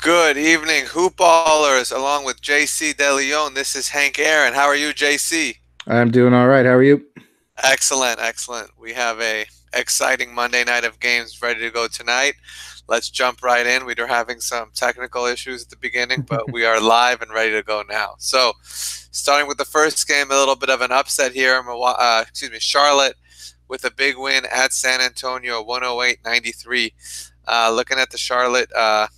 Good evening, hoopballers, along with JC De Leon. This is Hank Aaron. How are you, JC? I'm doing all right. How are you? Excellent, excellent. We have a exciting Monday night of games ready to go tonight. Let's jump right in. We were having some technical issues at the beginning, but we are live and ready to go now. So, starting with the first game, a little bit of an upset here. Charlotte with a big win at San Antonio, 108-93. Looking at the Charlotte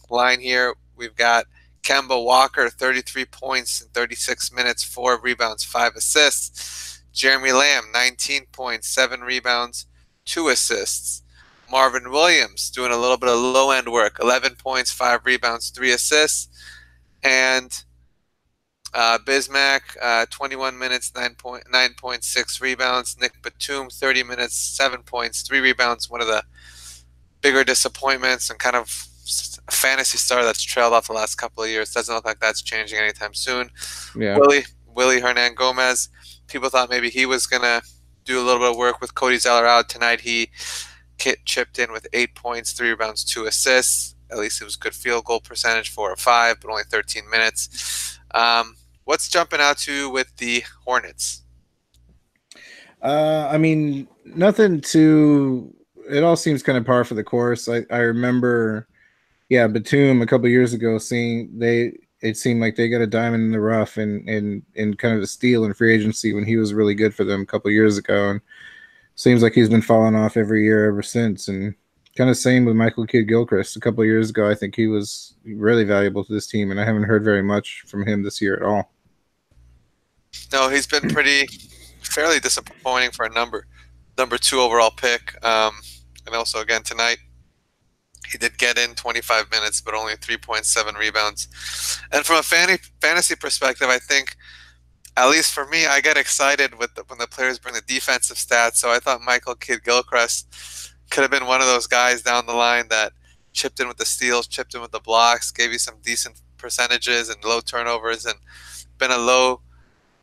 line here, we've got Kemba Walker, 33 points in 36 minutes, 4 rebounds, 5 assists. Jeremy Lamb, 19 points, 7 rebounds, 2 assists. Marvin Williams doing a little bit of low-end work, 11 points, 5 rebounds, 3 assists. And Bismack, 21 minutes, 9.6 rebounds. Nick Batum, 30 minutes, 7 points, 3 rebounds. One of the bigger disappointments and kind of a fantasy star that's trailed off the last couple of years. Doesn't look like that's changing anytime soon. Yeah. Willie Hernan Gomez. People thought maybe he was going to do a little bit of work with Cody Zeller out tonight. He chipped in with 8 points, 3 rebounds, 2 assists. At least it was good field goal percentage, 4 or 5, but only 13 minutes. What's jumping out to you with the Hornets? I mean, nothing too. It all seems kind of par for the course. I remember, yeah, Batum a couple years ago seeing they. It seemed like they got a diamond in the rough and kind of a steal in free agency when he was really good for them a couple years ago, and seems like he's been falling off every year ever since. And kind of same with Michael Kidd-Gilchrist a couple of years ago. I think he was really valuable to this team, and I haven't heard very much from him this year at all. No, he's been fairly disappointing for a number 2 overall pick. And also again tonight, he did get in 25 minutes, but only 3.7 rebounds. And from a fantasy perspective, I think, at least for me, I get excited when the players bring the defensive stats. So I thought Michael Kidd-Gilchrist could have been one of those guys down the line that chipped in with the steals, chipped in with the blocks, gave you some decent percentages and low turnovers, and been a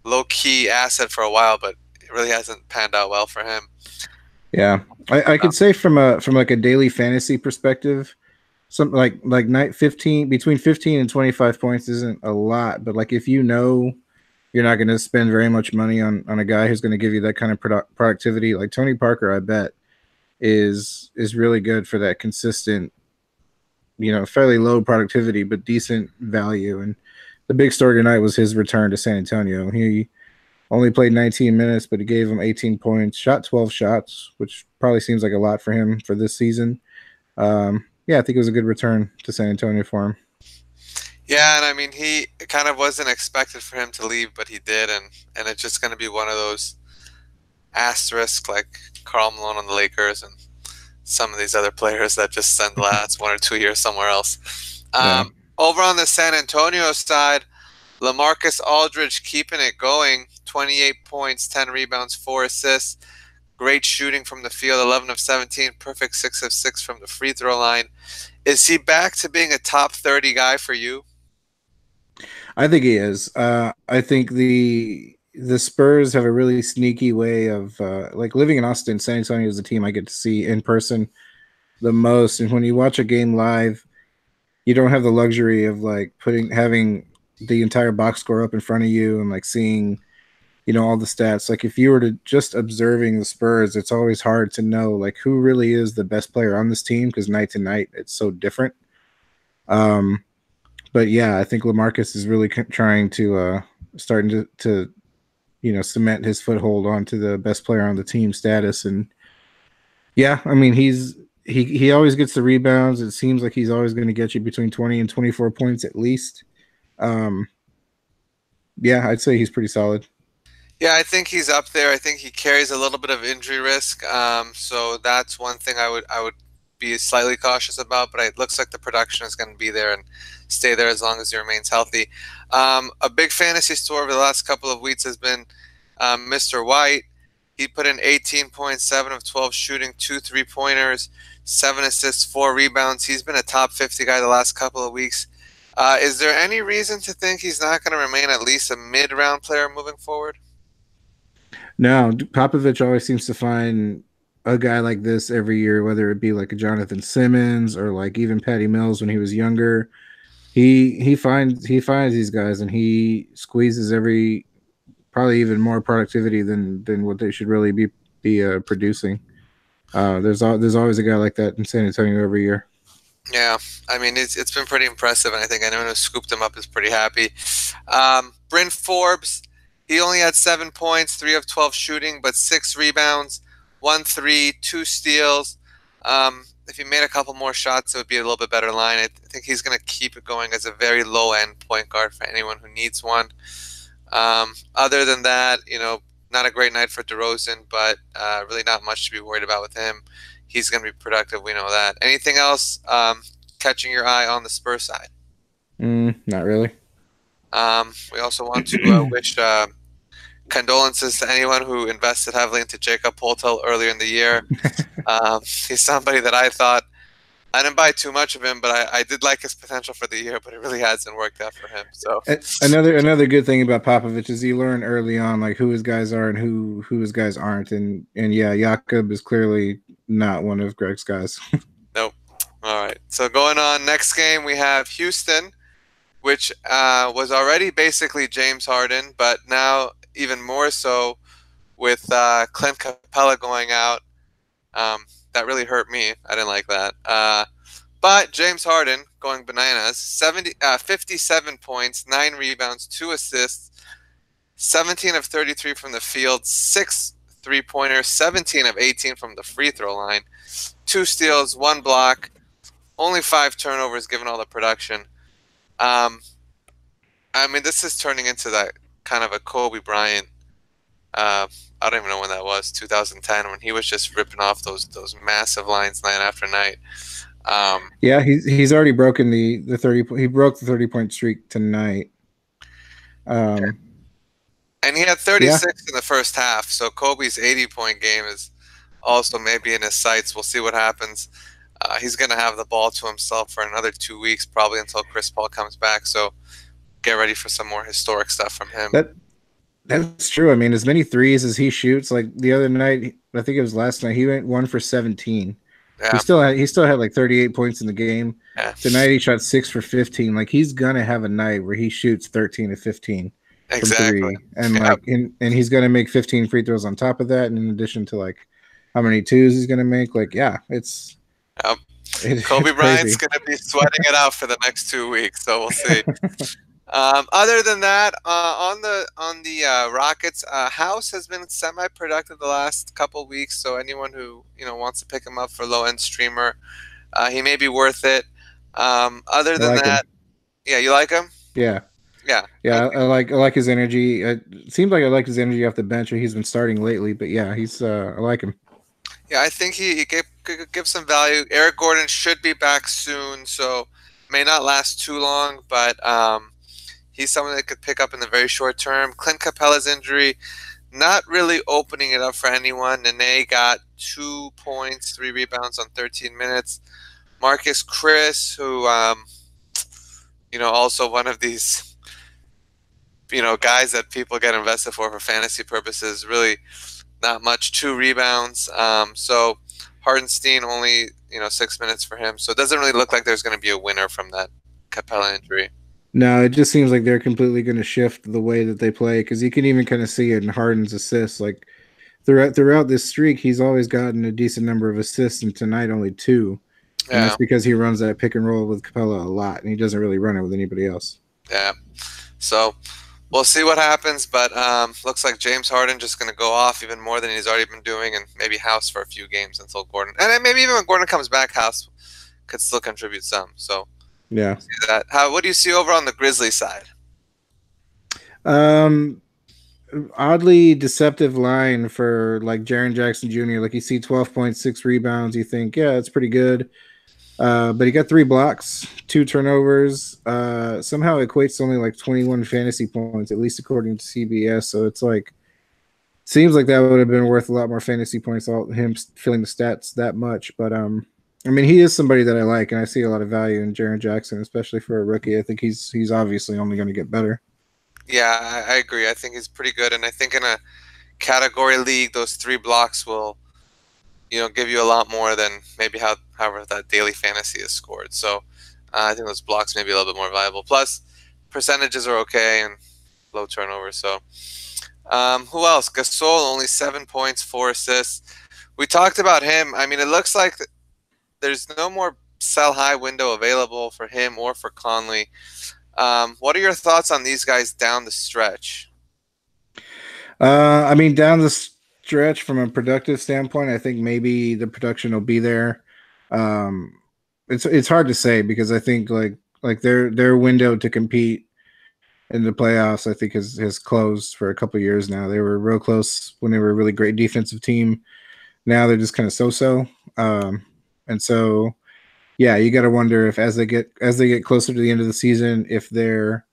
low-key asset for a while, but it really hasn't panned out well for him. Yeah, I could say from like a daily fantasy perspective, something like night 15 between 15 and 25 points isn't a lot, but like if you know you're not going to spend very much money on a guy who's going to give you that kind of productivity, like Tony Parker, I bet is really good for that consistent, fairly low productivity but decent value. And the big story tonight was his return to San Antonio. He only played 19 minutes, but he gave him 18 points, shot 12 shots, which probably seems like a lot for him for this season. Yeah, I think it was a good return to San Antonio for him. Yeah, and I mean, he kind of wasn't expected for him to leave, but he did, and it's just going to be one of those asterisks like Karl Malone on the Lakers and some of these other players that just spend the last 1 or 2 years somewhere else. Yeah. Over on the San Antonio side, LaMarcus Aldridge keeping it going, 28 points, 10 rebounds, 4 assists. Great shooting from the field, 11 of 17, perfect 6 of 6 from the free throw line. Is he back to being a top 30 guy for you? I think he is. I think the Spurs have a really sneaky way of like living in Austin. San Antonio is a team I get to see in person the most, and when you watch a game live, you don't have the luxury of like having the entire box score up in front of you and like seeing, all the stats. Like if you were to just observing the Spurs, it's always hard to know like who really is the best player on this team because night to night it's so different. But yeah, I think LaMarcus is really trying to starting to cement his foothold onto the best player on the team status. And yeah, I mean he always gets the rebounds. It seems like he's always going to get you between 20 and 24 points at least. Yeah, I'd say he's pretty solid. Yeah, I think he's up there. I think he carries a little bit of injury risk, so that's one thing I would be slightly cautious about. But it looks like the production is going to be there and stay there as long as he remains healthy. A big fantasy story over the last couple of weeks has been Mr. White. He put in 18.7 of 12 shooting, 2 3-pointers, 7 assists, 4 rebounds. He's been a top 50 guy the last couple of weeks. Is there any reason to think he's not going to remain at least a mid-round player moving forward? No, Popovich always seems to find a guy like this every year, whether it be like a Jonathan Simmons or like even Patty Mills when he was younger. he finds these guys and he squeezes every probably even more productivity than what they should really be producing. There's always a guy like that in San Antonio every year. Yeah, I mean it's been pretty impressive, and I think anyone who scooped him up is pretty happy. Bryn Forbes, he only had 7 points, 3 of 12 shooting, but 6 rebounds, 1 3, 2 steals. If he made a couple more shots, it would be a little bit better line. I think he's going to keep it going as a very low end point guard for anyone who needs one. Other than that, not a great night for DeRozan, but really not much to be worried about with him. He's going to be productive. We know that. Anything else catching your eye on the Spurs side? Not really. We also want to wish condolences to anyone who invested heavily into Jakob Poeltl earlier in the year. He's somebody that I thought I didn't buy too much of him, but I did like his potential for the year, but it really hasn't worked out for him. So another good thing about Popovich is you learn early on like who his guys are and who his guys aren't, and yeah, Jakob is clearly not one of Greg's guys. Nope. All right. So going on, next game we have Houston, which was already basically James Harden, but now even more so with Clint Capella going out. That really hurt me. I didn't like that. But James Harden going bananas, 57 points, 9 rebounds, 2 assists, 17 of 33 from the field, 6 3-pointers, 17 of 18 from the free throw line, 2 steals, 1 block, only 5 turnovers given all the production. I mean, this is turning into that kind of a Kobe Bryant. I don't even know when that was, 2010, when he was just ripping off those massive lines night after night. Yeah, he's already broken the 30. He broke the 30-point streak tonight. And he had 36 in the first half, so Kobe's 80-point game is also maybe in his sights. We'll see what happens. He's going to have the ball to himself for another 2 weeks, probably until Chris Paul comes back. So get ready for some more historic stuff from him. That's true. I mean, as many threes as he shoots, like the other night, I think it was last night, he went 1 for 17. Yeah. He still had like 38 points in the game. Yeah. Tonight he shot 6 for 15. Like he's gonna have a night where he shoots 13 to 15 exactly. from 3, and and he's gonna make 15 free throws on top of that, and in addition to like how many twos he's gonna make. Like it's Kobe Bryant's gonna be sweating it out for the next 2 weeks, so we'll see. Other than that, on the Rockets, House has been semi-productive the last couple weeks. So anyone who wants to pick him up for low-end streamer, he may be worth it. Other than that, yeah, you like him? Yeah. I like his energy. It seems like I like his energy off the bench. He's been starting lately, but yeah, I like him. Yeah, I think he could give some value. Eric Gordon should be back soon, so may not last too long, but he's someone that could pick up in the very short term. Clint Capella's injury, not really opening it up for anyone. Nene got 2 points, 3 rebounds on 13 minutes. Marcus Chris, who, also one of these, guys that people get invested for fantasy purposes, really not much, 2 rebounds. So Hardenstein only, 6 minutes for him. So it doesn't really look like there's going to be a winner from that Capella injury. No, it just seems like they're completely going to shift the way that they play, because you can even kind of see it in Harden's assists. Like throughout this streak, he's always gotten a decent number of assists, and tonight only 2. Yeah. And that's because he runs that pick and roll with Capella a lot, and he doesn't really run it with anybody else. Yeah. So we'll see what happens, but looks like James Harden just going to go off even more than he's already been doing, and maybe House for a few games until Gordon. And maybe even when Gordon comes back, House could still contribute some. So yeah. See that. What do you see over on the Grizzlies side? Oddly deceptive line for like Jaren Jackson Jr. Like you see 12.6 rebounds, you think, yeah, that's pretty good. But he got 3 blocks, 2 turnovers. Somehow equates to only like 21 fantasy points, at least according to CBS. So it's like, seems like that would have been worth a lot more fantasy points, him filling the stats that much. But I mean, he is somebody that I like, and I see a lot of value in Jaren Jackson, especially for a rookie. I think he's obviously only going to get better. Yeah, I agree. I think he's pretty good, and I think in a category league, those 3 blocks will, give you a lot more than maybe however that daily fantasy is scored. So I think those blocks may be a little bit more viable. Plus, percentages are okay and low turnover. So, who else? Gasol, only 7 points, 4 assists. We talked about him. I mean, it looks like there's no more sell high window available for him or for Conley. What are your thoughts on these guys down the stretch? I mean, down the stretch from a productive standpoint, I think maybe the production will be there. It's hard to say because I think like their window to compete in the playoffs, I think has closed for a couple of years now. They were real close when they were a really great defensive team. Now they're just kind of so-so. And so yeah, you got to wonder if as they get closer to the end of the season, if they're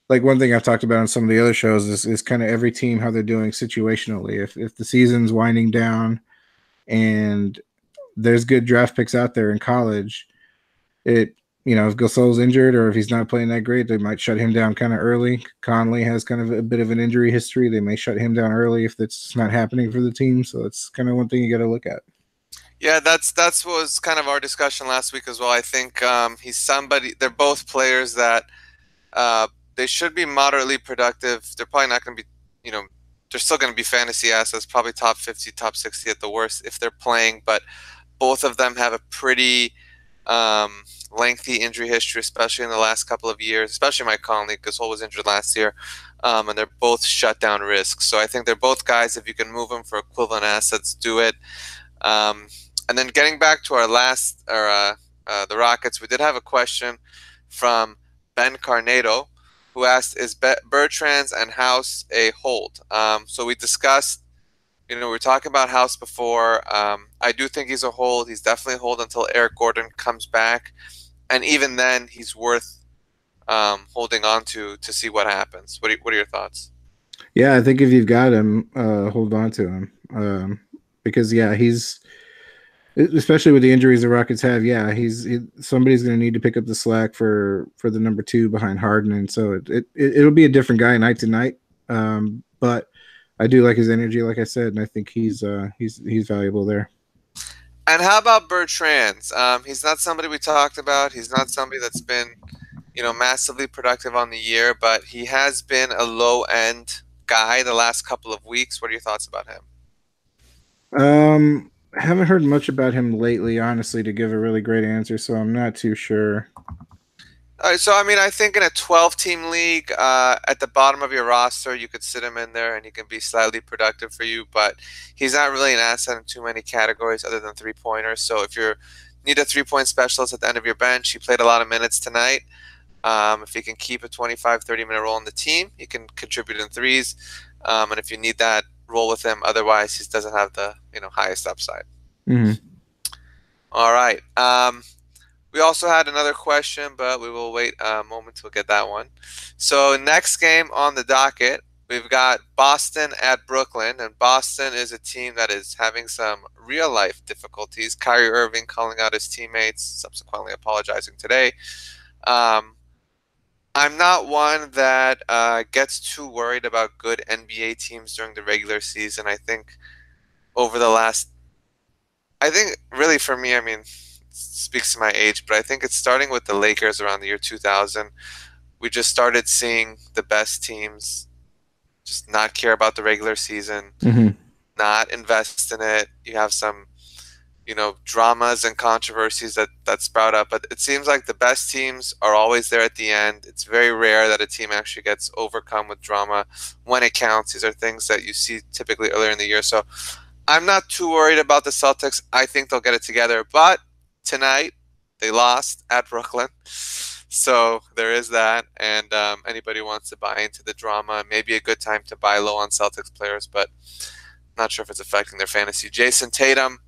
like one thing I've talked about on some of the other shows is kind of every team how they're doing situationally. If the season's winding down and there's good draft picks out there in college, if Gasol's injured or if he's not playing that great, they might shut him down kind of early. Conley has kind of a bit of an injury history. They may shut him down early if that's not happening for the team. So it's kind of one thing you got to look at. Yeah, that's what was kind of our discussion last week as well. I think he's somebody. They're both players that they should be moderately productive. They're probably not going to be, they're still going to be fantasy assets, probably top 50, top 60 at the worst if they're playing. But both of them have a pretty lengthy injury history, especially in the last couple of years, especially Mike Conley, because Gasol was injured last year. And they're both shutdown risks. So I think they're both guys, if you can move them for equivalent assets, do it. And then getting back to our last, the Rockets, we did have a question from Ben Carnado, who asked, is Bertans and House a hold? So we discussed, we were talking about House before. I do think he's a hold. He's definitely a hold until Eric Gordon comes back. And even then, he's worth holding on to see what happens. What are your thoughts? Yeah, I think if you've got him, hold on to him. Because, yeah, he's – especially with the injuries the Rockets have, yeah, somebody's going to need to pick up the slack for the number 2 behind Harden, and so it'll be a different guy night to night. But I do like his energy, like I said, and I think he's valuable there. And how about Bertans? He's not somebody we talked about. He's not somebody that's been, massively productive on the year, but he has been a low end guy the last couple of weeks. What are your thoughts about him? I haven't heard much about him lately, honestly, to give a really great answer, so I'm not too sure. All right, so, I think in a 12-team league, at the bottom of your roster, you could sit him in there and he can be slightly productive for you, but he's not really an asset in too many categories other than three-pointers. So if you need a three-point specialist at the end of your bench, he played a lot of minutes tonight. If he can keep a 25, 30-minute role on the team, he can contribute in threes. And if you need that, roll with him. Otherwise, he doesn't have the highest upside. Mm-hmm. All right. We also had another question, but we will wait a moment to get that one. So next game on the docket, we've got Boston at Brooklyn, and Boston is a team that is having some real-life difficulties. Kyrie Irving calling out his teammates, subsequently apologizing today. I'm not one that gets too worried about good NBA teams during the regular season. I think over the last, really for me, it speaks to my age, but I think it's starting with the Lakers around the year 2000. We just started seeing the best teams just not care about the regular season, not invest in it. You have some dramas and controversies that sprout up, but it seems like the best teams are always there at the end. It's very rare that a team actually gets overcome with drama when it counts. These are things that you see typically earlier in the year. So I'm not too worried about the Celtics. I think they'll get it together, but tonight they lost at Brooklyn. So there is that, and anybody who wants to buy into the drama, maybe a good time to buy low on Celtics players, but not sure if it's affecting their fantasy. Jason Tatum,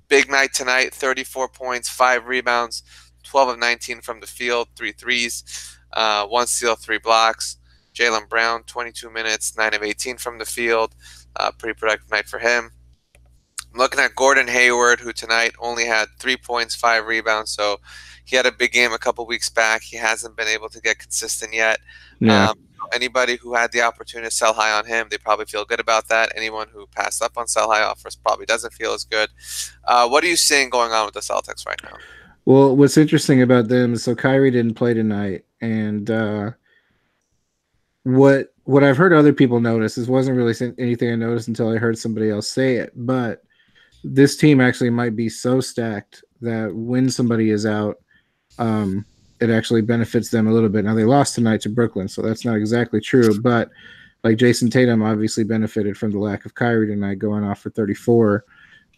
big night tonight, 34 points, 5 rebounds, 12 of 19 from the field, 3 threes, 1 steal, 3 blocks. Jaylen Brown, 22 minutes, 9 of 18 from the field. Pretty productive night for him. I'm looking at Gordon Hayward, who tonight only had 3 points, 5 rebounds. So he had a big game a couple weeks back. He hasn't been able to get consistent yet. Yeah. Anybody who had the opportunity to sell high on him, they probably feel good about that. Anyone who passed up on sell high offers probably doesn't feel as good. What are you seeing going on with the Celtics right now? Well, what's interesting about them is so Kyrie didn't play tonight, and what I've heard other people notice, this wasn't really anything I noticed until I heard somebody else say it, but this team actually might be so stacked that when somebody is out, um, it actually benefits them a little bit. Now they lost tonight to Brooklyn, so that's not exactly true, but like Jason Tatum obviously benefited from the lack of Kyrie tonight, going off for 34.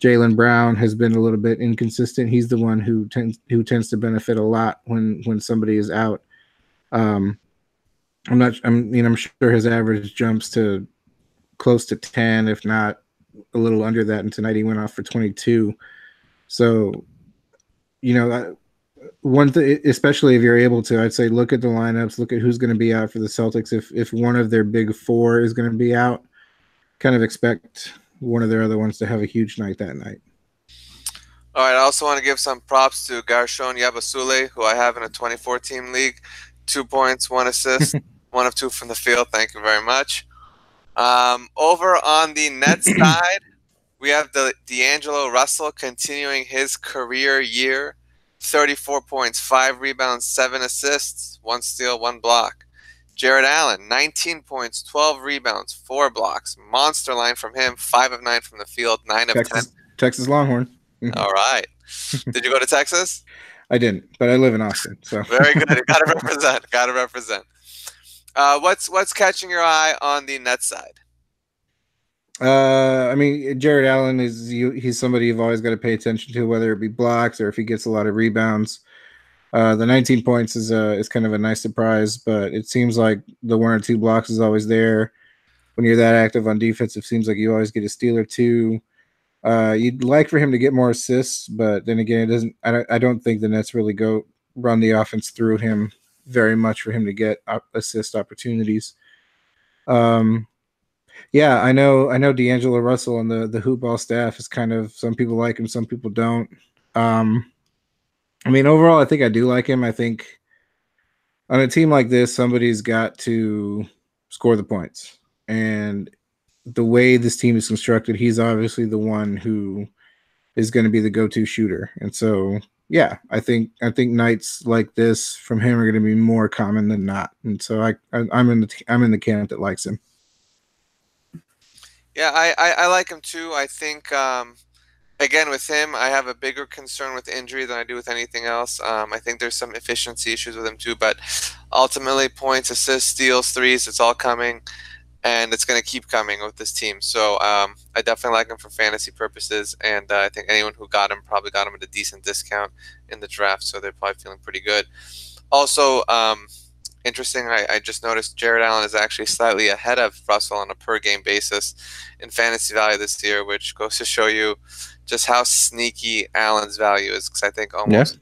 Jaylen Brown has been a little bit inconsistent. He's the one who tends to benefit a lot when somebody is out. I'm sure his average jumps to close to 10, if not a little under that. And tonight he went off for 22. So, one thing, especially if you're able to, I'd say look at the lineups, look at who's going to be out for the Celtics. If one of their big four is going to be out, kind of expect one of their other ones to have a huge night that night. All right. I also want to give some props to Gershon Yabusele, who I have in a 24-team league. 2 points, 1 assist, 1 of 2 from the field. Thank you very much. Over on the Nets side, we have the D'Angelo Russell continuing his career year. 34 points, 5 rebounds, 7 assists, 1 steal, 1 block. Jared Allen, 19 points, 12 rebounds, 4 blocks. Monster line from him, 5 of 9 from the field, 9 of 10. Texas Longhorn. All right. Did you go to Texas? I didn't, but I live in Austin. So very good. Got to represent. Got to represent. What's catching your eye on the Nets side? I mean, Jared Allen he's somebody you've always got to pay attention to, whether it be blocks or if he gets a lot of rebounds. The 19 points is kind of a nice surprise, but it seems like the 1 or 2 blocks is always there. When you're that active on defense, it seems like you always get a steal or 2. You'd like for him to get more assists, but then again, it doesn't. I don't think the Nets really run the offense through him very much for him to get assist opportunities. Yeah, I know D'Angelo Russell and the hoop ball staff is kind of, some people like him, some people don't. I mean, overall, I think I do like him. I think on a team like this, somebody's got to score the points. And the way this team is constructed, he's obviously the one who is going to be the go-to shooter. And so, yeah, I think nights like this from him are going to be more common than not. And so I'm in the camp that likes him. Yeah, I like him too. I think again, with him, I have a bigger concern with injury than I do with anything else. I think there's some efficiency issues with him too, but ultimately, points, assists, steals, threes, it's all coming, and it's going to keep coming with this team. So I definitely like him for fantasy purposes, and I think anyone who got him probably got him at a decent discount in the draft, so they're probably feeling pretty good. Also, interesting, I just noticed Jared Allen is actually slightly ahead of Russell on a per-game basis in fantasy value this year, which goes to show you just how sneaky Allen's value is, because I think almost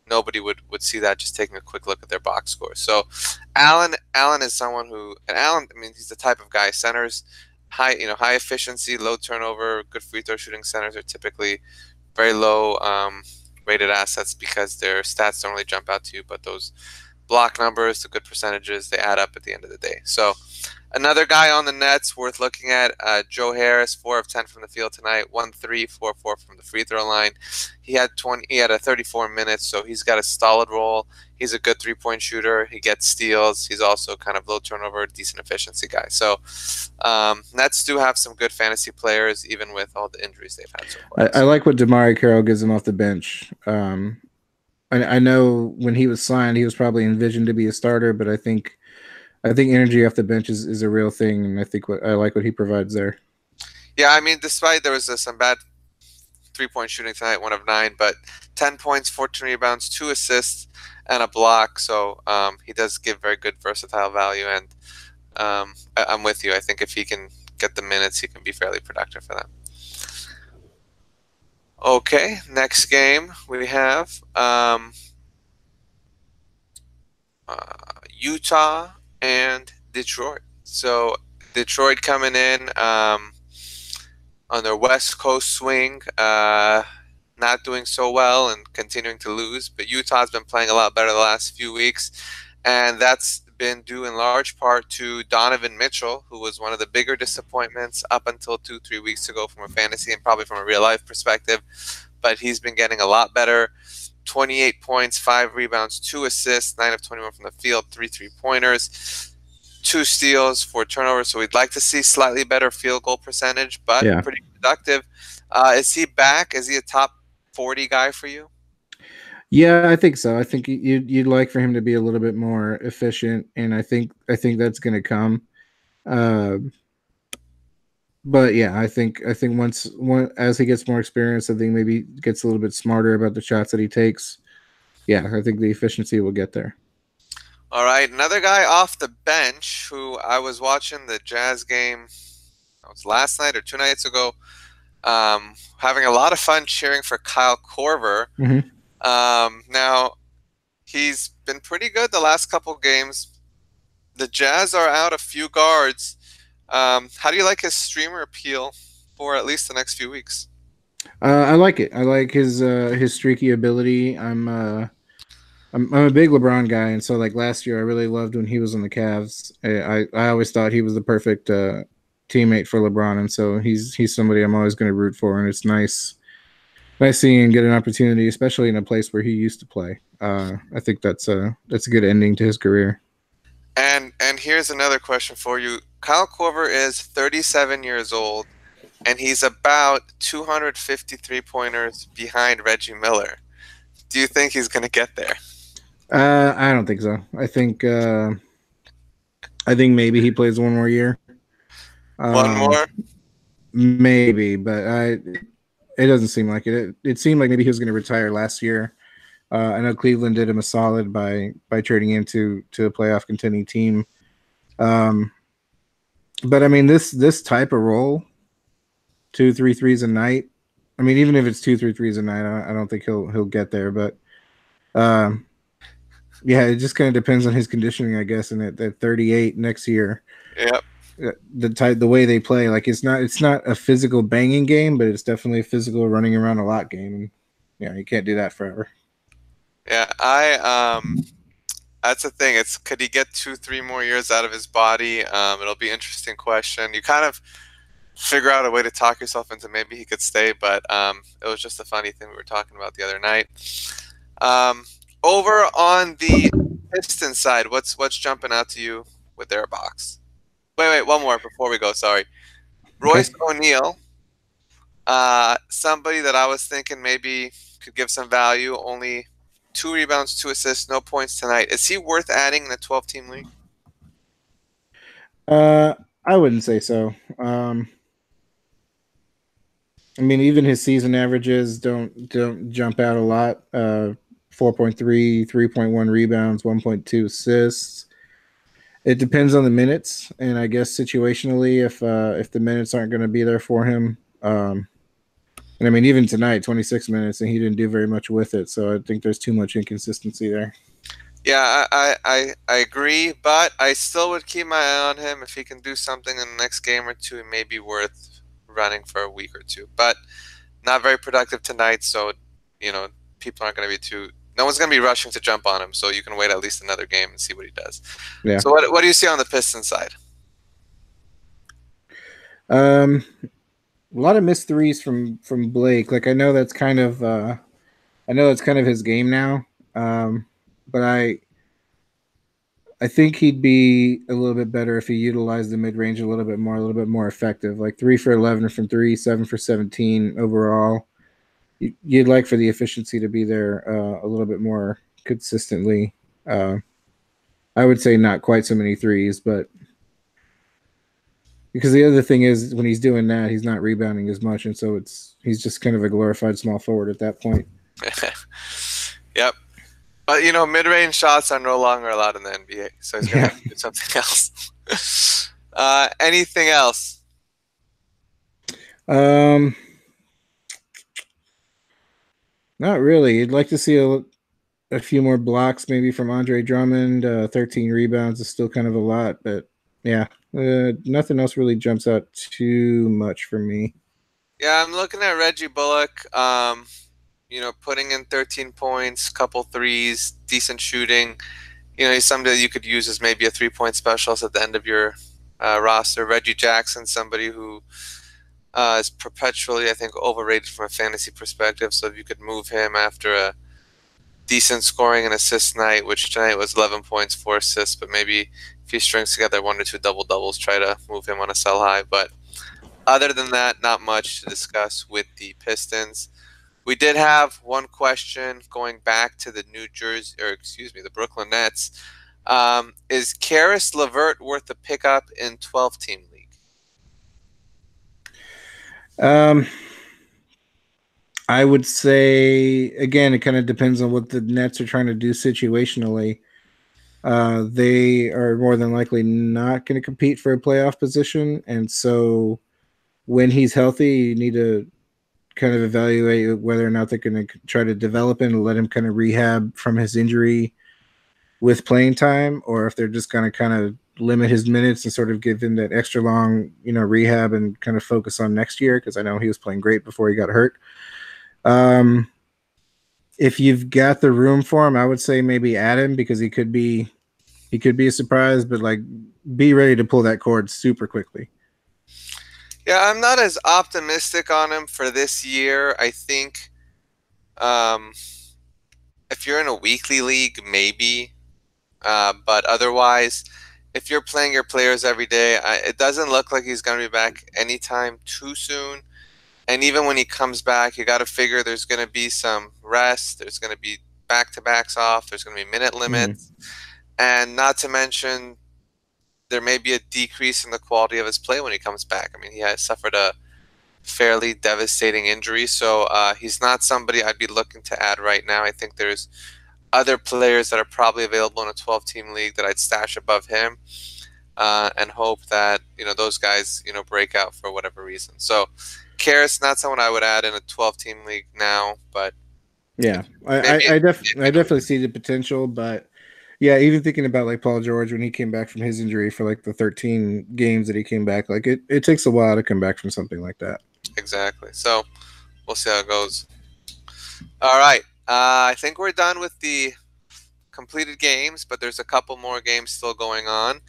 nobody would see that just taking a quick look at their box score. So Allen is someone who, and Allen, I mean, he's the type of guy, centers, high efficiency, low turnover, good free throw shooting centers are typically very low rated assets because their stats don't really jump out to you, but those block numbers, the good percentages, they add up at the end of the day. So another guy on the Nets worth looking at, Joe Harris, 4 of 10 from the field tonight, 1-3, 4-4 from the free throw line. He had 34 minutes, so he's got a solid role. He's a good 3-point shooter. He gets steals. He's also kind of low turnover, decent efficiency guy. So Nets do have some good fantasy players, even with all the injuries they've had so far. I like what DeMarre Carroll gives him off the bench. I know when he was signed, he was probably envisioned to be a starter, but I think energy off the bench is a real thing, and I like what he provides there. Yeah, I mean, despite there was some bad 3-point shooting tonight, 1 of 9, but 10 points, 14 rebounds, 2 assists, and a block. So he does give very good versatile value, and I'm with you. I think if he can get the minutes, he can be fairly productive for them. Okay, next game we have Utah and Detroit. So Detroit coming in on their West Coast swing, not doing so well and continuing to lose. But Utah's been playing a lot better the last few weeks, and that's been due in large part to Donovan Mitchell, who was one of the bigger disappointments up until 2-3 weeks ago from a fantasy and probably from a real life perspective. But he's been getting a lot better. 28 points, 5 rebounds, 2 assists, 9 of 21 from the field, 3 3-pointers, 2 steals, 4 turnovers. So we'd like to see slightly better field goal percentage, but Yeah. pretty productive. Is he back? Is he a top 40 guy for you? Yeah, I think so. I think you'd like for him to be a little bit more efficient, and I think that's going to come. But yeah, I think once as he gets more experience, I think maybe gets a little bit smarter about the shots that he takes. Yeah, I think the efficiency will get there. All right, another guy off the bench who I was watching the Jazz game. It was last night or 2 nights ago. Having a lot of fun cheering for Kyle Korver. Mm-hmm. Now, he's been pretty good the last couple games. The Jazz are out a few guards. How do you like his streamer appeal for at least the next few weeks? I like it. I like his streaky ability. I'm a big LeBron guy, and so like last year, I really loved when he was on the Cavs. I always thought he was the perfect teammate for LeBron, and so he's somebody I'm always going to root for, and it's nice seeing him get an opportunity, especially in a place where he used to play. I think that's a good ending to his career. And here's another question for you. Kyle Korver is 37 years old, and he's about 253 pointers behind Reggie Miller. Do you think he's going to get there? I don't think so. I think maybe he plays one more year. One more? Maybe, but it doesn't seem like it. It seemed like maybe he was going to retire last year. I know Cleveland did him a solid by trading into a playoff contending team. But I mean, this type of role, 2-3 threes a night. I mean, even if it's 2-3 threes a night, I don't think he'll get there. But yeah, it just kind of depends on his conditioning, I guess. And at 38 next year, yep. The way they play, like it's not a physical banging game, but it's definitely a physical running around a lot game. And yeah, you can't do that forever. Yeah, that's the thing. It's could he get 2-3 more years out of his body? It'll be an interesting question. You kind of figure out a way to talk yourself into maybe he could stay, but it was just a funny thing we were talking about the other night. Over on the Pistons side, what's jumping out to you with their box? Wait, one more before we go. Sorry, Royce O'Neal, somebody that I was thinking maybe could give some value. Only 2 rebounds, 2 assists, no points tonight. Is he worth adding in a 12-team league? I wouldn't say so. I mean, even his season averages don't jump out a lot. 4.3, 3.1 rebounds, 1.2 assists. It depends on the minutes, and I guess situationally, if the minutes aren't going to be there for him. And I mean, even tonight, 26 minutes, and he didn't do very much with it. So I think there's too much inconsistency there. Yeah, I agree, but I still would keep my eye on him. If he can do something in the next game or two, it may be worth running for a week or two. But not very productive tonight, so people aren't going to be no one's going to be rushing to jump on him. So you can wait at least another game and see what he does. Yeah. So what do you see on the Pistons side? A lot of missed threes from Blake. Like I know that's kind of his game now. But I think he'd be a little bit better if he utilized the mid range a little bit more effective. Like 3 for 11 from 3, 7 for 17 overall. You'd like for the efficiency to be there a little bit more consistently. I would say not quite so many threes, but because the other thing is when he's doing that, he's not rebounding as much, and so he's just kind of a glorified small forward at that point. Yep. But mid-range shots are no longer allowed in the NBA, so he's gonna have to do something else. Anything else? Not really. You'd like to see a few more blocks, maybe from Andre Drummond. 13 rebounds is still kind of a lot, but yeah, nothing else really jumps out too much for me. Yeah, I'm looking at Reggie Bullock. Putting in 13 points, couple threes, decent shooting. He's somebody that you could use as maybe a 3-point specialist at the end of your roster. Reggie Jackson, somebody who is perpetually, I think, overrated from a fantasy perspective. So if you could move him after decent scoring and assist night, which tonight was 11 points, 4 assists, but maybe if he strings together 1 or 2 double-doubles, try to move him on a sell high. But other than that, not much to discuss with the Pistons. We did have one question going back to the the Brooklyn Nets. Is Karis LeVert worth a pickup in 12-team league? I would say, again, it kind of depends on what the Nets are trying to do situationally. They are more than likely not going to compete for a playoff position. And so when he's healthy, you need to kind of evaluate whether or not they're going to try to develop him and let him kind of rehab from his injury with playing time, or if they're just going to kind of limit his minutes and sort of give him that extra long, rehab and kind of focus on next year. Because I know he was playing great before he got hurt. If you've got the room for him, I would say maybe add him because he could be a surprise, but like be ready to pull that cord super quickly. Yeah, I'm not as optimistic on him for this year. I think if you're in a weekly league, maybe. But otherwise, if you're playing your players every day, it doesn't look like he's going to be back anytime too soon. And even when he comes back, you got to figure there's going to be some rest. There's going to be back-to-backs off. There's going to be minute limits. And not to mention, there may be a decrease in the quality of his play when he comes back. I mean, he has suffered a fairly devastating injury. So he's not somebody I'd be looking to add right now. I think there's other players that are probably available in a 12-team league that I'd stash above him and hope that, those guys, break out for whatever reason. So Karis, not someone I would add in a 12-team league now, but yeah, I definitely see the potential, but yeah, even thinking about like Paul George when he came back from his injury for like the 13 games that he came back, like it takes a while to come back from something like that. Exactly. So we'll see how it goes. All right. I think we're done with the completed games, but there's a couple more games still going on.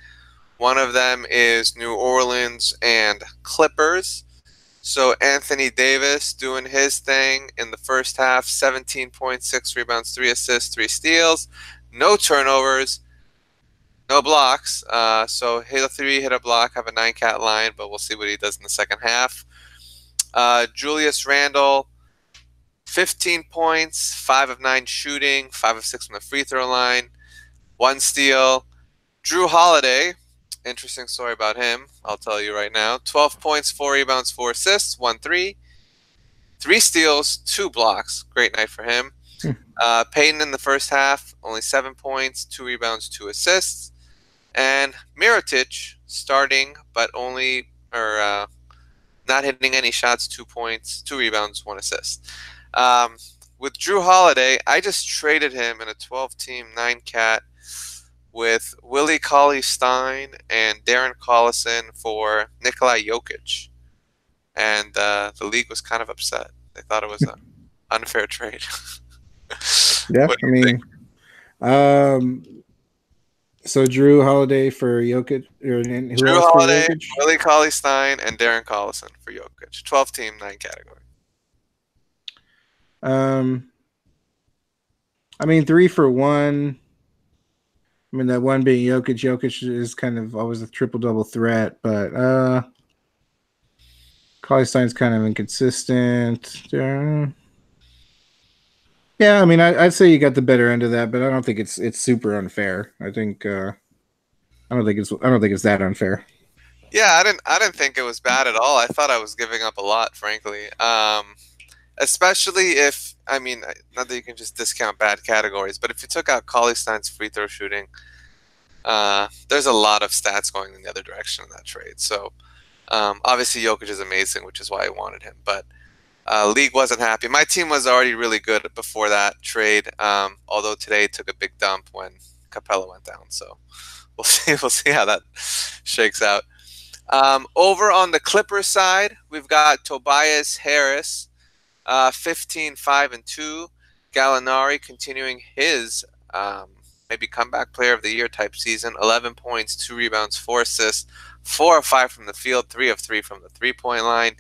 One of them is New Orleans and Clippers. So Anthony Davis doing his thing in the first half, 17 points, 6 rebounds, 3 assists, 3 steals, no turnovers, no blocks. So hit a 3, hit a block, have a 9-cat line, but we'll see what he does in the second half. Julius Randle, 15 points, 5 of 9 shooting, 5 of 6 from the free throw line, 1 steal. Jrue Holiday, interesting story about him, I'll tell you right now. 12 points, 4 rebounds, 4 assists, 1 3. 3 steals, 2 blocks. Great night for him. Payton in the first half, only 7 points, 2 rebounds, 2 assists. And Mirotic starting, but not hitting any shots, 2 points, 2 rebounds, 1 assist. With Jrue Holiday, I just traded him in a 12-team 9-cat with Willie Cauley-Stein and Darren Collison for Nikola Jokic. And the league was kind of upset. They thought it was an unfair trade. Yeah, I mean, so Jrue Holiday for Jokic, Jrue Holiday, Willie Cauley-Stein, and Darren Collison for Jokic. 12-team 9 category. I mean, 3 for 1. I mean, that one being Jokic. Jokic is kind of always a triple-double threat, but Cauley-Stein's kind of inconsistent. Yeah, I mean, I'd say you got the better end of that, but I don't think it's super unfair. I think I don't think it's that unfair. Yeah, I didn't think it was bad at all. I thought I was giving up a lot, frankly. Especially if, I mean, not that you can just discount bad categories, but if you took out Cauley-Stein's free throw shooting, there's a lot of stats going in the other direction in that trade. So obviously Jokic is amazing, which is why I wanted him. But league wasn't happy. My team was already really good before that trade, although today took a big dump when Capella went down. So we'll see how that shakes out. Over on the Clippers side, we've got Tobias Harris, 15, 5, and 2. Gallinari continuing his maybe comeback player of the year type season. 11 points, 2 rebounds, 4 assists, 4 of 5 from the field, 3 of 3 from the 3-point line.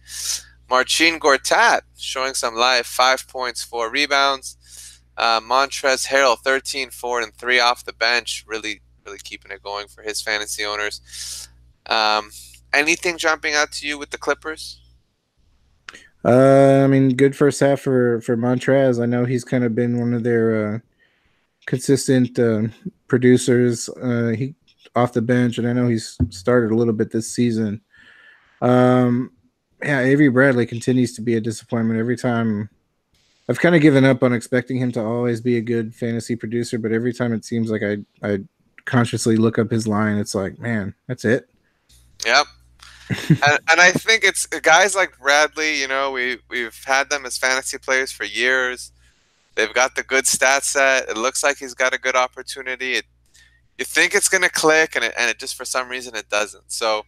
Marcin Gortat showing some life. 5 points, 4 rebounds. Montrezl Harrell, 13, 4, and 3 off the bench, really keeping it going for his fantasy owners. Anything jumping out to you with the Clippers? I mean, good first half for Montrez. I know he's kind of been one of their consistent producers. He off the bench, and I know he's started a little bit this season. Yeah, Avery Bradley continues to be a disappointment every time. I've kind of given up on expecting him to always be a good fantasy producer, but every time it seems like I consciously look up his line, it's like, man, that's it. Yep. and I think it's guys like Bradley. You know, we've had them as fantasy players for years. They've got the good stat set. It looks like he's got a good opportunity. You think it's going to click, and it just for some reason it doesn't. So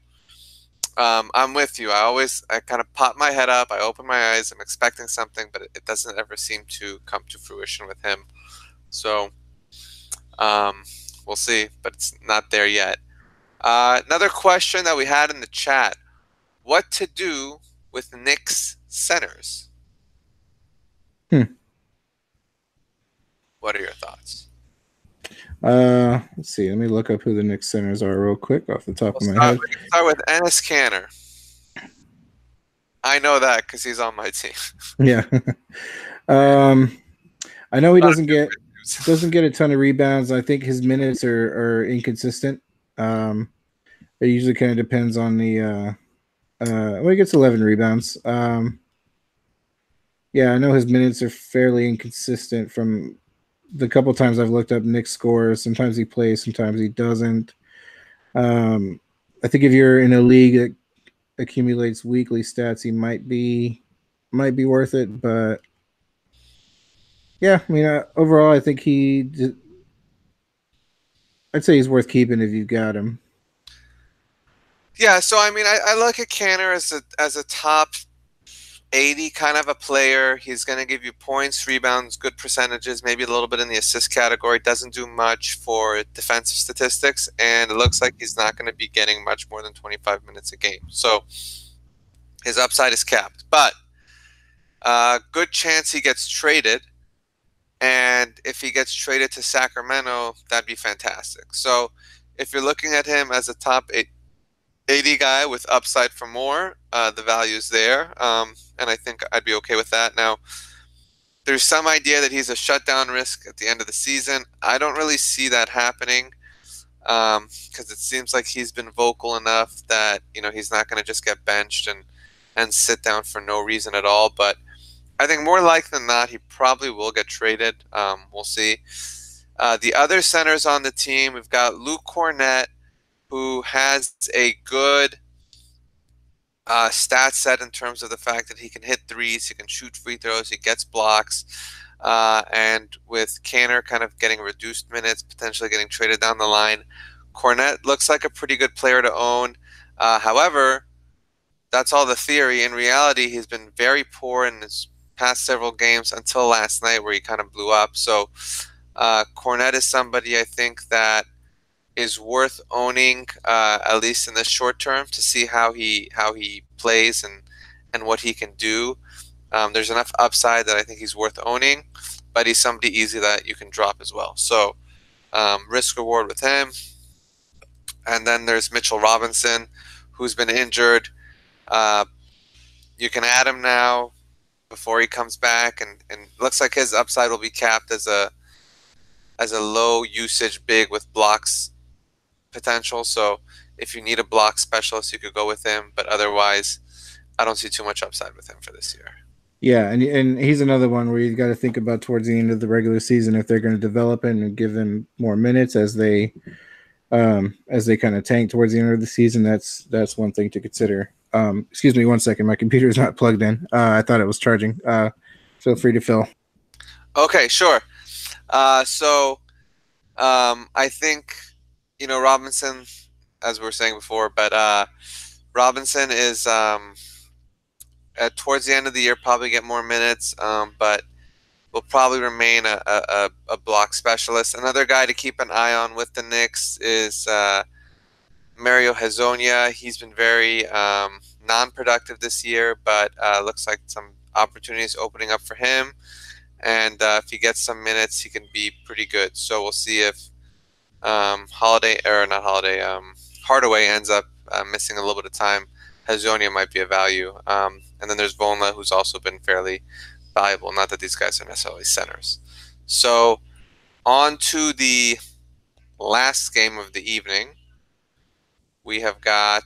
I'm with you. I kind of pop my head up. I open my eyes. I'm expecting something, but it doesn't ever seem to come to fruition with him. So we'll see, but it's not there yet. Another question that we had in the chat: what to do with Knicks centers? What are your thoughts? Let's see. Let me look up who the Knicks centers are real quick off the top of my head. We can start with Enes Kanter. I know that because he's on my team. Yeah. I know he doesn't get a ton of rebounds. I think his minutes are inconsistent. It usually kind of depends on the well, he gets 11 rebounds. Yeah, I know his minutes are fairly inconsistent from the couple times I've looked up Knicks scores. Sometimes he plays, sometimes he doesn't. I think if you're in a league that accumulates weekly stats, he might be worth it. But yeah, I mean, overall, I think I'd say he's worth keeping if you've got him. Yeah, so I mean, I look at Kanter as a top 80 kind of a player. He's going to give you points, rebounds, good percentages, maybe a little bit in the assist category. Doesn't do much for defensive statistics, and it looks like he's not going to be getting much more than 25 minutes a game. So his upside is capped, but good chance he gets traded. And if he gets traded to Sacramento, that'd be fantastic. So if you're looking at him as a top 80 guy with upside for more, the value's there. And I think I'd be okay with that. Now, there's some idea that he's a shutdown risk at the end of the season. I don't really see that happening because it seems like he's been vocal enough that, you know, he's not going to just get benched and sit down for no reason at all. But I think more likely than not, he probably will get traded. We'll see. The other centers on the team, we've got Luke Kornet, who has a good stat set in terms of the fact that he can hit threes, he can shoot free throws, he gets blocks. And with Kanter kind of getting reduced minutes, potentially getting traded down the line, Kornet looks like a pretty good player to own. However, that's all the theory. In reality, he's been very poor in his past several games until last night where he kind of blew up. So Kornet is somebody I think that is worth owning at least in the short term to see how he plays and what he can do. There's enough upside that I think he's worth owning, but he's somebody easy that you can drop as well. So risk reward with him. And then there's Mitchell Robinson, who's been injured. You can add him now before he comes back, and looks like his upside will be capped as a low usage big with blocks potential. So if you need a block specialist, you could go with him, but otherwise I don't see too much upside with him for this year. Yeah, and he's another one where you got to think about towards the end of the regular season if they're going to develop him and give him more minutes as they kind of tank towards the end of the season. That's one thing to consider. Excuse me 1 second, my computer is not plugged in. I thought it was charging. Feel free to fill. Okay, sure. So I think, you know, Robinson, as we were saying before, but Robinson is towards the end of the year probably get more minutes, but will probably remain a block specialist. Another guy to keep an eye on with the Knicks is Mario Hezonja. He's been very non-productive this year, but looks like some opportunities opening up for him. and if he gets some minutes, he can be pretty good. So we'll see if Hardaway ends up missing a little bit of time. Hazonia might be a value, and then there's Volna, who's also been fairly valuable. Not that these guys are necessarily centers. So on to the last game of the evening. We have got,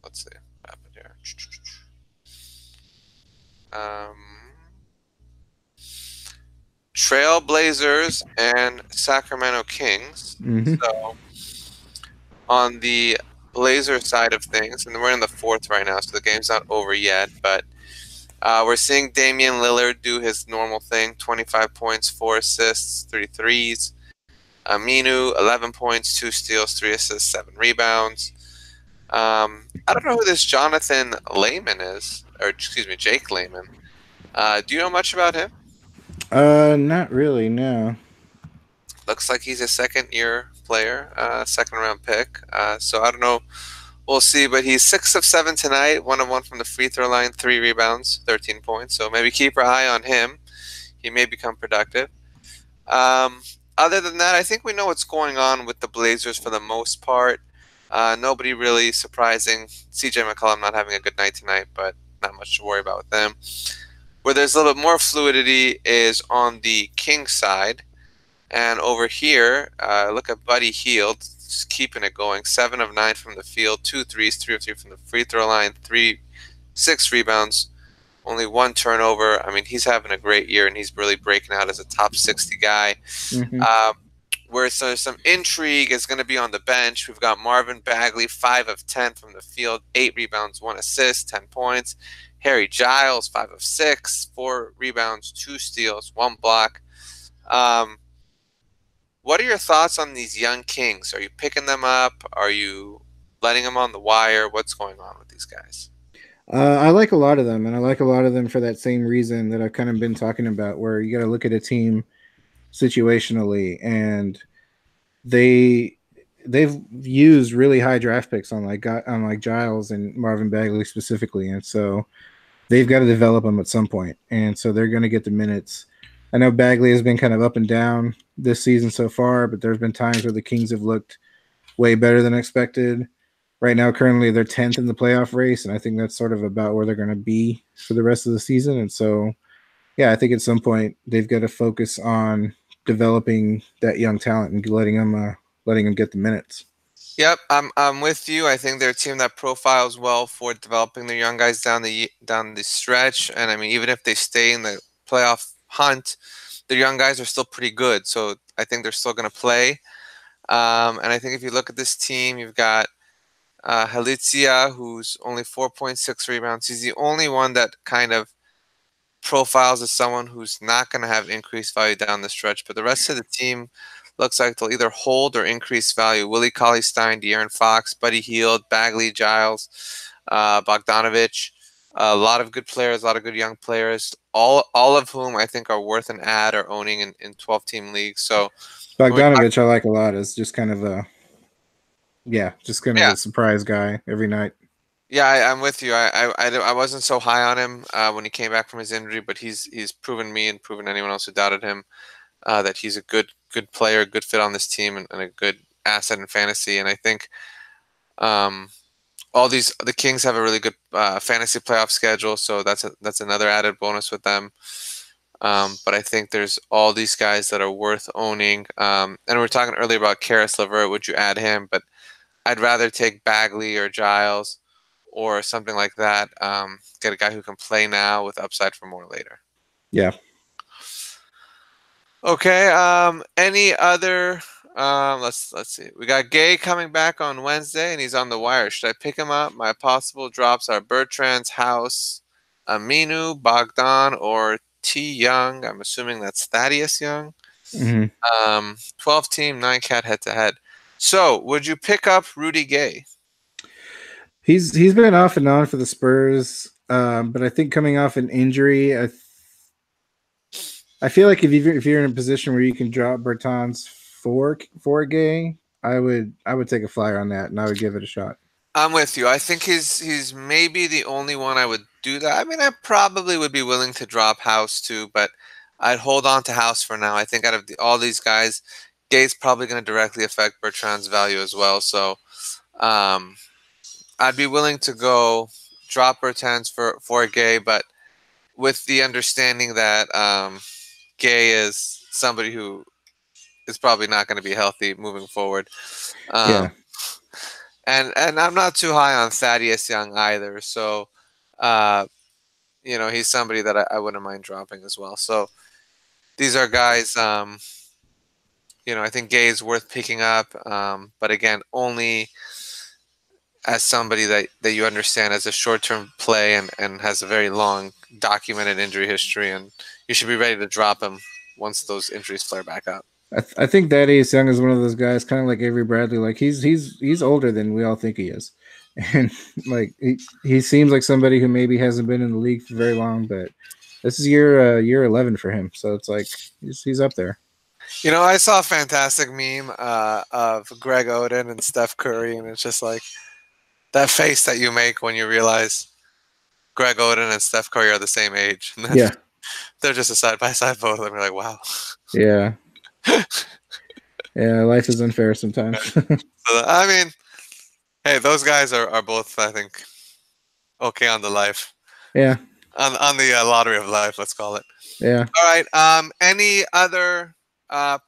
let's see what happened here. Trailblazers and Sacramento Kings. So on the Blazer side of things, and we're in the fourth right now, so the game's not over yet, but we're seeing Damian Lillard do his normal thing, 25 points, 4 assists, 3 threes. Aminu, 11 points, 2 steals, 3 assists, 7 rebounds. I don't know who this Jonathan Layman is, or excuse me, Jake Layman. Do you know much about him? Not really, no. Looks like he's a second-year player, second-round pick. So I don't know. We'll see. But he's 6 of 7 tonight, 1 of 1 from the free throw line, 3 rebounds, 13 points. So maybe keep your eye on him. He may become productive. Other than that, I think we know what's going on with the Blazers for the most part. Nobody really surprising. CJ McCollum not having a good night tonight, but not much to worry about with them. Where there's a little bit more fluidity is on the Kings side. And over here, look at Buddy Hield, just keeping it going. 7 of 9 from the field, 2 threes, 3 of 3 from the free throw line, 6 rebounds, only 1 turnover. I mean, he's having a great year, and he's really breaking out as a top 60 guy. Where there's some intrigue is going to be on the bench. We've got Marvin Bagley, 5 of 10 from the field, 8 rebounds, 1 assist, 10 points. Harry Giles, 5 of 6, 4 rebounds, 2 steals, 1 block. What are your thoughts on these young Kings? Are you picking them up? Are you letting them on the wire? What's going on with these guys? I like a lot of them, and I like a lot of them for that same reason that I've kind of been talking about, where you got to look at a team situationally, and they've used really high draft picks on like Giles and Marvin Bagley specifically, and so they've got to develop them at some point, and so they're going to get the minutes. I know Bagley has been kind of up and down this season so far, but there's been times where the Kings have looked way better than expected. Right now, currently, they're 10th in the playoff race, and I think that's sort of about where they're going to be for the rest of the season. And so, yeah, I think at some point they've got to focus on developing that young talent and letting them get the minutes. Yep, I'm with you. I think they're a team that profiles well for developing their young guys down the stretch. And I mean, even if they stay in the playoff hunt, the young guys are still pretty good. So I think they're still going to play. And I think if you look at this team, you've got Halizia, who's only 4.6 rebounds. He's the only one that kind of profiles as someone who's not going to have increased value down the stretch. But the rest of the team looks like they'll either hold or increase value. Willie Cauley-Stein, De'Aaron Fox, Buddy Hield, Bagley, Giles, Bogdanovich. A lot of good players, a lot of good young players, all of whom I think are worth an ad or owning in 12-team leagues. So Bogdanovich I like a lot. Is just kind of a a surprise guy every night. Yeah, I'm with you. I wasn't so high on him when he came back from his injury, but he's proven me and proven anyone else who doubted him that he's a good player, good fit on this team, and a good asset in fantasy. And I think the Kings have a really good fantasy playoff schedule, so that's another added bonus with them. But I think there's all these guys that are worth owning. And we were talking earlier about Karis LeVert. Would you add him? But I'd rather take Bagley or Giles or something like that. Get a guy who can play now with upside for more later. Yeah. Okay. Any other? Let's see. We got Gay coming back on Wednesday, and he's on the wire. Should I pick him up? My possible drops are Bertrand's House, Aminu, Bogdan, or T. Young. I'm assuming that's Thaddeus Young. 12-team, 9-cat head-to-head. So, would you pick up Rudy Gay? He's been off and on for the Spurs, but I think coming off an injury, I feel like if you're in a position where you can drop Bertans for Gay, I would take a flyer on that, and I would give it a shot. I'm with you. I think he's maybe the only one I would do that. I mean, I probably would be willing to drop House too, but I'd hold on to House for now. I think out of all these guys, Gay's probably going to directly affect Bertrand's value as well. So um, I'd be willing to go drop Bertrand's for Gay, but with the understanding that Gay is somebody who is probably not going to be healthy moving forward. Yeah. And I'm not too high on Thaddeus Young either. So, he's somebody that I wouldn't mind dropping as well. So these are guys, I think Gay is worth picking up. But again, only as somebody that you understand as a short-term play and has a very long documented injury history. And you should be ready to drop him once those injuries flare back up. I think Thaddeus Young is one of those guys, kind of like Avery Bradley. Like he's older than we all think he is, and like he seems like somebody who maybe hasn't been in the league for very long, but this is year 11 for him, so it's like he's up there. I saw a fantastic meme of Greg Oden and Steph Curry, and it's just like that face that you make when you realize Greg Oden and Steph Curry are the same age. And Yeah, they're just a side by side photo. And you're like, wow. Yeah. Yeah, life is unfair sometimes. So, I mean, hey, those guys are both, I think, okay on the life. Yeah. On the lottery of life, let's call it. Yeah. All right. Any other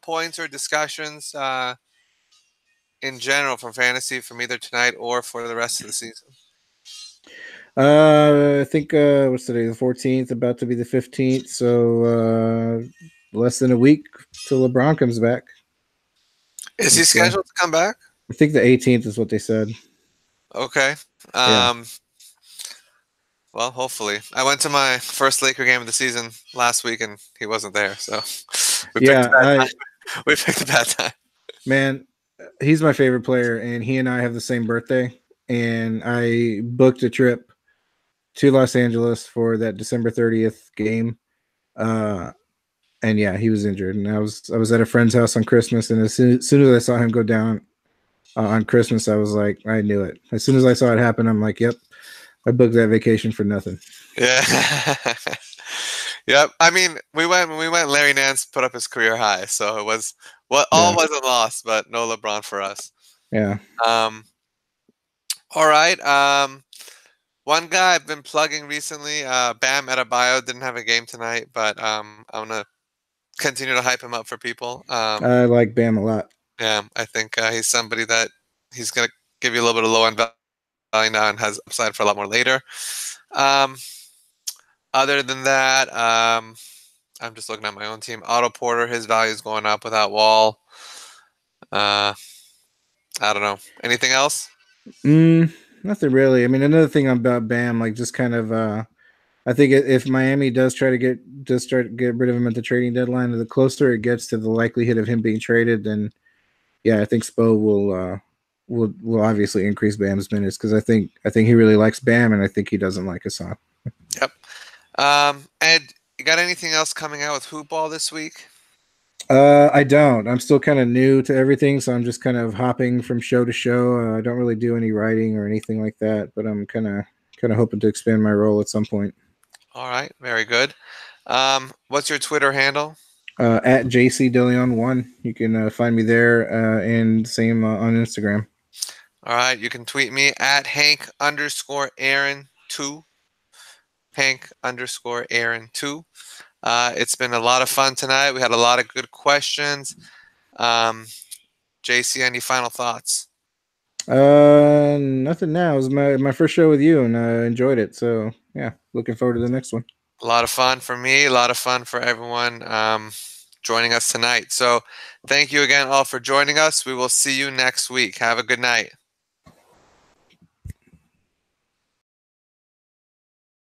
points or discussions in general from fantasy from either tonight or for the rest of the season? I think what's today? The 14th, about to be the 15th. So less than a week till LeBron comes back. Is he scheduled to come back? I think the 18th is what they said. Okay. Yeah. Well, hopefully. I went to my first Laker game of the season last week, and he wasn't there. So we picked a bad time. Man, he's my favorite player, and he and I have the same birthday. And I booked a trip to Los Angeles for that December 30th game. And yeah, he was injured, and I was at a friend's house on Christmas, and as soon as I saw him go down on Christmas, I was like, I knew it. As soon as I saw it happen, I'm like, yep, I booked that vacation for nothing. Yeah. Yep. I mean, when we went, Larry Nance put up his career high, so it was all wasn't lost, but no LeBron for us. Yeah. All right. One guy I've been plugging recently, Bam Adebayo, didn't have a game tonight, but I'm gonna continue to hype him up for people. I like Bam a lot. Yeah, I think he's somebody that he's gonna give you a little bit of low end value now and has upside for a lot more later. Other than that, I'm just looking at my own team. Otto Porter, his value is going up without Wall. I don't know. Anything else? Nothing really. I mean, another thing about Bam, like just kind of, I think if Miami does try to get rid of him at the trading deadline, the closer it gets to the likelihood of him being traded, then yeah, I think Spo will obviously increase Bam's minutes because I think he really likes Bam, and I think he doesn't like Hassan. Yep. Ed, you got anything else coming out with Hoop Ball this week? I don't. I'm still kind of new to everything, so I'm just kind of hopping from show to show. I don't really do any writing or anything like that, but I'm kind of hoping to expand my role at some point. All right, very good. What's your Twitter handle? At JCDeLeon1. You can find me there, and same on Instagram. All right, you can tweet me at Hank_Aaron2. Hank_Aaron2. It's been a lot of fun tonight. We had a lot of good questions. JC, any final thoughts? Nothing now. It was my first show with you, and I enjoyed it. So yeah, looking forward to the next one. A lot of fun for me. A lot of fun for everyone joining us tonight. So thank you again all for joining us. We will see you next week. Have a good night.